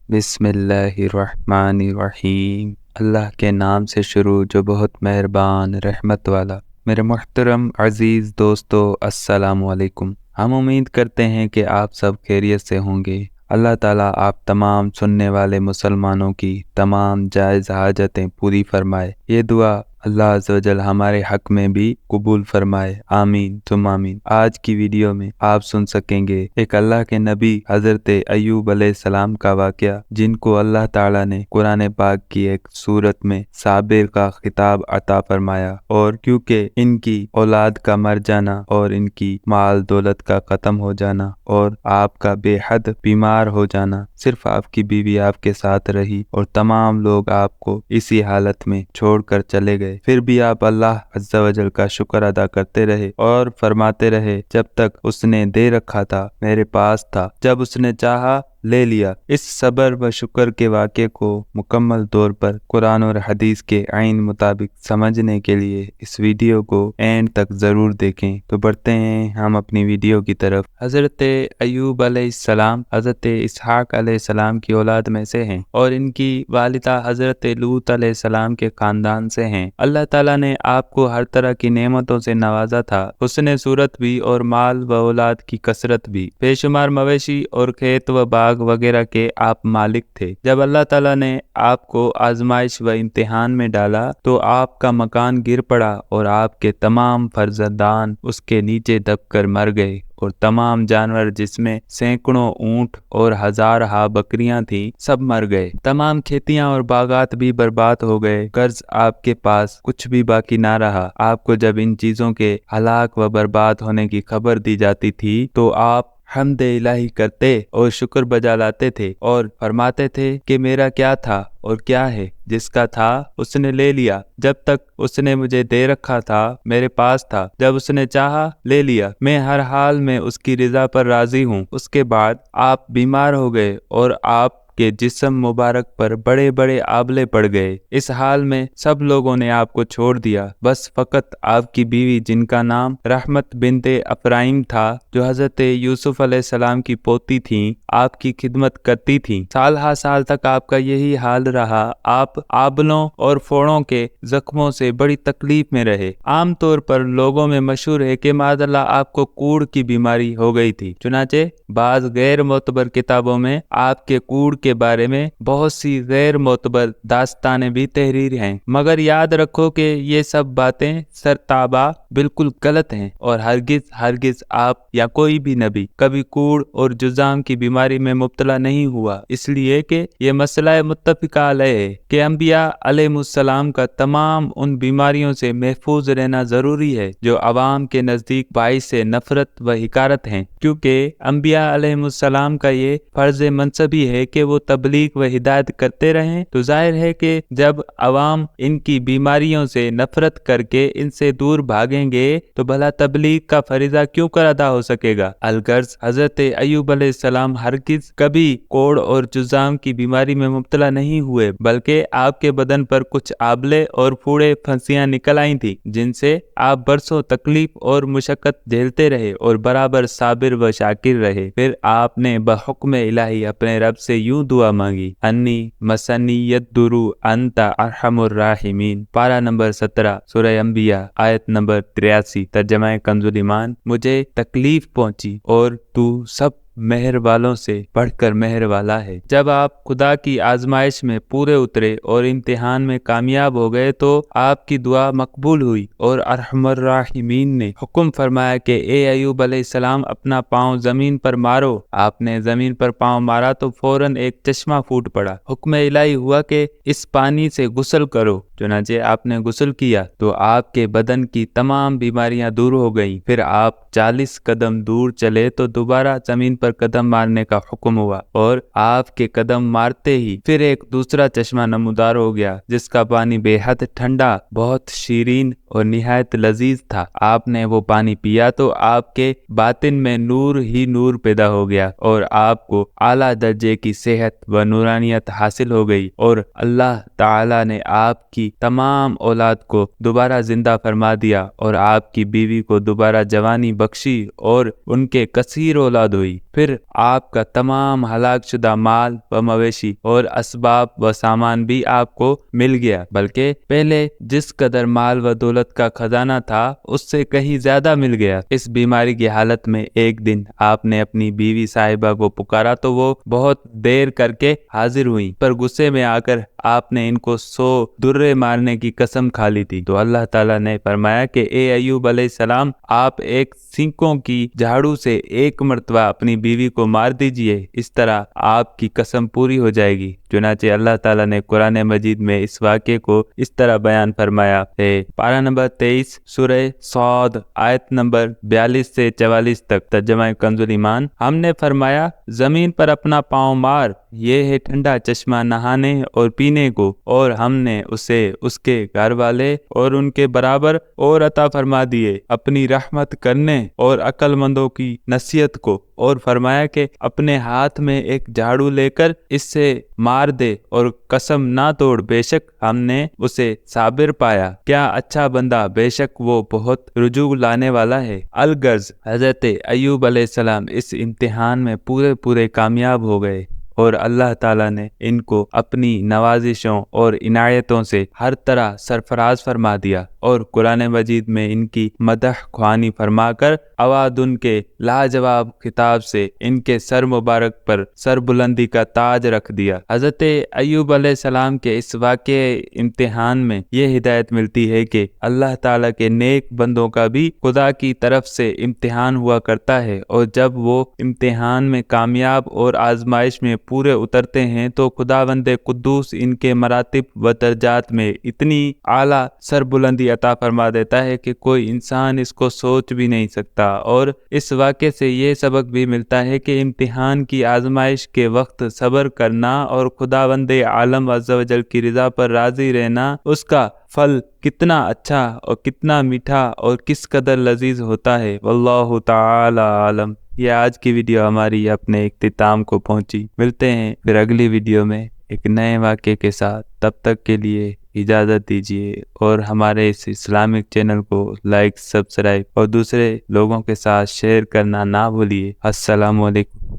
बिस्मिल्लाहिर्रहमानिर्रहीम। अल्लाह के नाम से शुरू जो बहुत मेहरबान रहमत वाला। मेरे मुहतरम अजीज़ दोस्तों, अस्सलामु अलैकुम। हम उम्मीद करते हैं कि आप सब खैरियत से होंगे। अल्लाह ताला आप तमाम सुनने वाले मुसलमानों की तमाम जायज़ हाजतें पूरी फरमाए। ये दुआ अल्लाह अज़्ज़ व जल हमारे हक में भी कबूल फरमाए, आमीन तुम आमीन। आज की वीडियो में आप सुन सकेंगे एक अल्लाह के नबी हज़रत अय्यूब अलैहिस्सलाम का वाक़या, जिनको अल्लाह ताला ने कुरान पाक की एक सूरत में साबिर का खिताब अता फरमाया। और क्योंकि इनकी औलाद का मर जाना और इनकी माल दौलत का ख़त्म हो जाना और आपका बेहद बीमार हो जाना, सिर्फ आपकी बीवी आपके साथ रही और तमाम लोग आपको इसी हालत में छोड़कर चले गए, फिर भी आप अल्लाह अज़्ज़ा व जल का शुक्र अदा करते रहे और फरमाते रहे, जब तक उसने दे रखा था मेरे पास था, जब उसने चाहा ले लिया। इस सब्र व शुक्र के वाक़े को मुकम्मल तौर पर कुरान और हदीस के आइन मुताबिक समझने के लिए इस वीडियो को एंड तक ज़रूर देखें। तो बढ़ते हैं हम अपनी वीडियो की तरफ। हज़रत अय्यूब अलैहिस्सलाम हज़रत इसहाक अलैहिस्सलाम की औलाद में से हैं और इनकी वालिदा हज़रत लूत अलैहिस्सलाम के ख़ानदान से हैं। अल्लाह ताला ने आपको हर तरह की नेमतों से नवाजा था, हुस्न सूरत भी और माल व औलाद की कसरत भी। बेशुमार मवेशी और खेत व बाग वगैरह के आप मालिक थे। जब अल्लाह ताला ने आपको आजमाइश व इम्तिहान में डाला तो आपका मकान गिर पड़ा और आपके तमाम फर्जंदान उसके नीचे दबकर मर गए और तमाम जानवर, जिसमें सैकड़ों ऊंट और हजारहा बकरियां थीं, सब मर गए। तमाम खेतियां और बागात भी बर्बाद हो गए। कर्ज आपके पास कुछ भी बाकी ना रहा। आपको जब इन चीजों के हलाक व बर्बाद होने की खबर दी जाती थी तो आप हम्द इलाही करते और शुक्र बजा लाते थे और फरमाते थे कि मेरा क्या था और क्या है, जिसका था उसने ले लिया। जब तक उसने मुझे दे रखा था मेरे पास था, जब उसने चाहा ले लिया। मैं हर हाल में उसकी रिजा पर राजी हूँ। उसके बाद आप बीमार हो गए और आप के जिस्म मुबारक पर बड़े बड़े आबले पड़ गए। इस हाल में सब लोगों ने आपको छोड़ दिया, बस फकत आपकी बीवी, जिनका नाम रहमत बिनते अफराइम था, जो हजरत यूसुफ अलैहिस्सलाम की पोती थीं, आपकी खिदमत करती थीं। साल हा साल तक आपका यही हाल रहा। आप आबलों और फोड़ों के जख्मों से बड़ी तकलीफ में रहे। आमतौर पर लोगों में मशहूर है कि मादल्ला आपको कूड़ की बीमारी हो गई थी। चुनाचे बाज गैर मोतबर किताबों में आपके कूड़ के बारे में बहुत सी गैर मोतबर दास्तानें भी तहरीर हैं, मगर याद रखो कि ये सब बातें सरताबा बिल्कुल गलत हैं और हरगिज हरगिज आप या कोई भी नबी कभी कूड़ और जुजाम की बीमारी में मुब्तला नहीं हुआ, इसलिए कि ये मसला मुत्तफिका अलैह है कि अंबिया अलैहिमुस्सलाम का तमाम उन बीमारियों से महफूज रहना जरूरी है जो अवाम के नजदीक बाइस से नफरत व हिकारत हैं, क्योंकि अंबिया अलैहिमुस्सलाम का ये फर्ज मनसब ही है कि वो तबलीग व हिदायत करते रहें। तो जाहिर है कि जब अवाम इनकी बीमारियों से नफरत करके इनसे दूर भागेंगे तो भला तबलीग का फरीजा क्यों कर अदा हो सकेगा। अलगर्ज हजरत अय्यूब अलैहिस्सलाम हरगिज कभी कोड़ और जुजाम की बीमारी में मुब्तला नहीं हुए, बल्कि आपके बदन पर कुछ आबले और फूड़े फंसियां निकल आई थी, जिनसे आप बरसों तकलीफ और मुशक्कत झेलते रहे और बराबर साबिर व शाकिर रहे। फिर आपने बहुक्म इलाही अपने रब से यूं दुआ मांगी, अन्नी मसनी यद्दुरु अंता अरहमुर राहिमीन। पारा नंबर 17 सूरह अंबिया आयत नंबर 83। तर्जमा कंजुल ईमान, मुझे तकलीफ पहुंची और तू सब मेहर वालों से बढ़कर मेहर वाला है। जब आप खुदा की आजमाइश में पूरे उतरे और इम्तिहान में कामयाब हो गए तो आपकी दुआ मकबूल हुई और अरहमर राहिमीन ने हुक्म फरमाया कि ए अय्यूब अलैहिस्सलाम, अपना पांव जमीन पर मारो। आपने जमीन पर पांव मारा तो फौरन एक चश्मा फूट पड़ा। हुक्म इलाही हुआ कि इस पानी से गुस्ल करो। चुनाचे आपने गुस्ल किया तो आपके बदन की तमाम बीमारियां दूर हो गईं। फिर आप 40 कदम दूर चले तो दोबारा जमीन पर कदम मारने का हुक्म हुआ और आपके कदम मारते ही फिर एक दूसरा चश्मा नमूदार हो गया, जिसका पानी बेहद ठंडा, बहुत शीरीन और निहायत लजीज था। आपने वो पानी पिया तो आपके बातिन में नूर ही नूर पैदा हो गया और आपको आला दर्जे की सेहत व नूरानियत हासिल हो गई और अल्लाह ताला ने आपकी तमाम औलाद को दोबारा जिंदा फरमा दिया और आपकी बीवी को दोबारा जवानी बख्शी और उनके कसीर औलाद हुई। پھر آپ کا تمام ہلاک شدہ مال و مویشی اور اسباب و سامان بھی آپ کو مل گیا، بلکہ پہلے جس قدر مال و دولت کا خزانہ تھا اس سے کہیں زیادہ مل گیا۔ اس بیماری کی حالت میں ایک دن آپ نے اپنی بیوی صاحبہ کو پکارا تو وہ بہت دیر کر کے حاضر ہوئی، پر غصے میں آ کر آپ نے ان کو 100 درے مارنے کی قسم کھا لی تھی۔ تو اللہ تعالیٰ نے فرمایا کہ اے ایوب علیہ السلام، آپ ایک سینکوں کی جھاڑو سے ایک مرتبہ اپنی بیوی کو مار دیجئے، اس طرح آپ کی قسم پوری ہو جائے گی۔ چنانچہ اللہ تعالیٰ نے قرآن مجید میں اس واقعے کو اس طرح بیان فرمایا ہے۔ پارہ نمبر 23 سورہ صاد آیت نمبر 42 سے 44 تک، ترجمہ کنز ایمان۔ ہم نے فرمایا زمین پر اپنا پاؤں مار، یہ ہے ٹھنڈا چشمہ نہانے اور پینے کو، اور ہم نے اسے اس کے گھر والے اور ان کے برابر اور عطا فرما دیے اپنی رحمت کرنے اور عقل مندوں کی نصیحت کو، اور فرمایا کہ اپنے ہاتھ میں ایک جھاڑو لے کر اس سے مار دے اور قسم نہ توڑ، بے شک ہم نے اسے صابر پایا۔ کیا اچھا بندہ، بے شک وہ بہت رجوع لانے والا ہے۔ الغرض حضرت ایوب علیہ السلام اس امتحان میں پورے کامیاب ہو گئے، اور اللہ تعالیٰ نے ان کو اپنی نوازشوں اور عنایتوں سے ہر طرح سرفراز فرما دیا، اور قرآن مجید میں ان کی مدح خوانی فرما کر اواد ان کے لاجواب خطاب سے ان کے سر مبارک پر سر بلندی کا تاج رکھ دیا۔ حضرت ایوب علیہ السلام کے اس واقعے امتحان میں یہ ہدایت ملتی ہے کہ اللہ تعالیٰ کے نیک بندوں کا بھی خدا کی طرف سے امتحان ہوا کرتا ہے، اور جب وہ امتحان میں کامیاب اور آزمائش میں پورے اترتے ہیں تو خداوند قدوس ان کے مراتب و درجات میں اتنی اعلیٰ سربلندی عطا فرما دیتا ہے کہ کوئی انسان اس کو سوچ بھی نہیں سکتا۔ اور اس واقعے سے یہ سبق بھی ملتا ہے کہ امتحان کی آزمائش کے وقت صبر کرنا اور خداوند عالم عز و جل کی رضا پر راضی رہنا، اس کا پھل کتنا اچھا اور کتنا میٹھا اور کس قدر لذیذ ہوتا ہے۔ واللہ تعالی عالم۔ یہ آج کی ویڈیو ہماری اپنے اختتام کو پہنچی، ملتے ہیں پھر اگلی ویڈیو میں ایک نئے واقعے کے ساتھ۔ تب تک کے لیے اجازت دیجیے، اور ہمارے اس اسلامک چینل کو لائک، سبسکرائب اور دوسرے لوگوں کے ساتھ شیئر کرنا نہ بھولیے۔ السلام علیکم۔